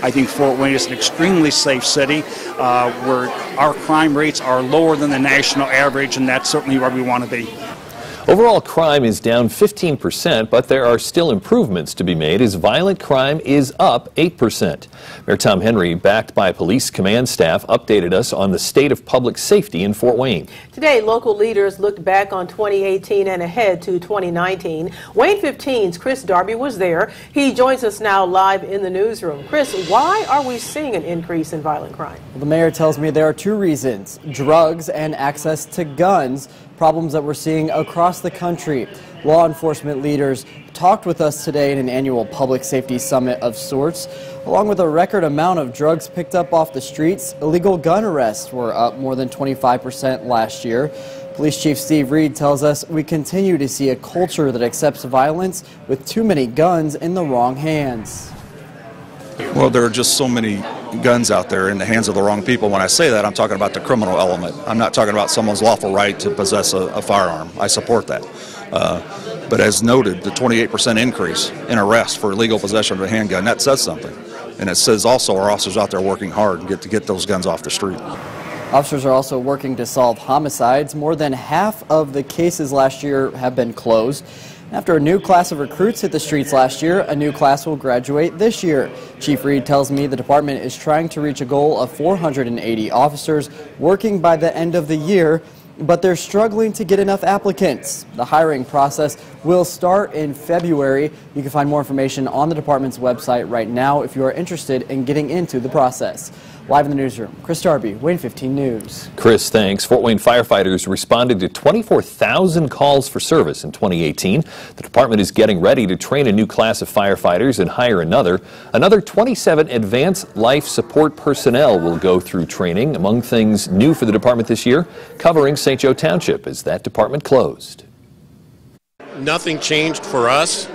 I think Fort Wayne is an extremely safe city where our crime rates are lower than the national average, and that's certainly where we want to be. Overall crime is down 15%, but there are still improvements to be made as violent crime is up 8%. Mayor Tom Henry, backed by police command staff, updated us on the state of public safety in Fort Wayne. Today, local leaders looked back on 2018 and ahead to 2019. Wayne 15's Chris Darby was there. He joins us now live in the newsroom. Chris, why are we seeing an increase in violent crime? Well, the mayor tells me there are two reasons: drugs and access to guns, problems that we're seeing across the country. Law enforcement leaders talked with us today in an annual public safety summit of sorts. Along with a record amount of drugs picked up off the streets, illegal gun arrests were up more than 25% last year. Police Chief Steve Reed tells us we continue to see a culture that accepts violence with too many guns in the wrong hands. Well, there are just so many guns out there in the hands of the wrong people. When I say that, I'm talking about the criminal element. I'm not talking about someone's lawful right to possess a firearm. I support that. But as noted, the 28% increase in arrests for illegal possession of a handgun, that says something. And it says also our officers out there working hard to get those guns off the street. Officers are also working to solve homicides. More than half of the cases last year have been closed. After a new class of recruits hit the streets last year, a new class will graduate this year. Chief Reed tells me the department is trying to reach a goal of 480 officers working by the end of the year, but they're struggling to get enough applicants. The hiring process will start in February. You can find more information on the department's website right now if you are interested in getting into the process. Live in the newsroom, Chris Darby, Wayne 15 News. Chris, thanks. Fort Wayne firefighters responded to 24,000 calls for service in 2018. The department is getting ready to train a new class of firefighters and hire another. Another 27 advanced life support personnel will go through training. Among things new for the department this year, covering St. Joe Township as that department closed. Nothing changed for us.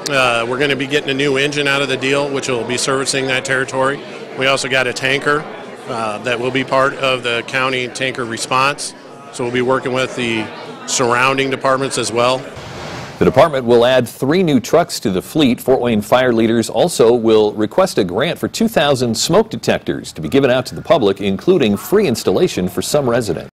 We're going to be getting a new engine out of the deal, which will be servicing that territory. We also got a tanker that will be part of the county tanker response. So we'll be working with the surrounding departments as well. The department will add 3 new trucks to the fleet. Fort Wayne fire leaders also will request a grant for 2,000 smoke detectors to be given out to the public, including free installation for some residents.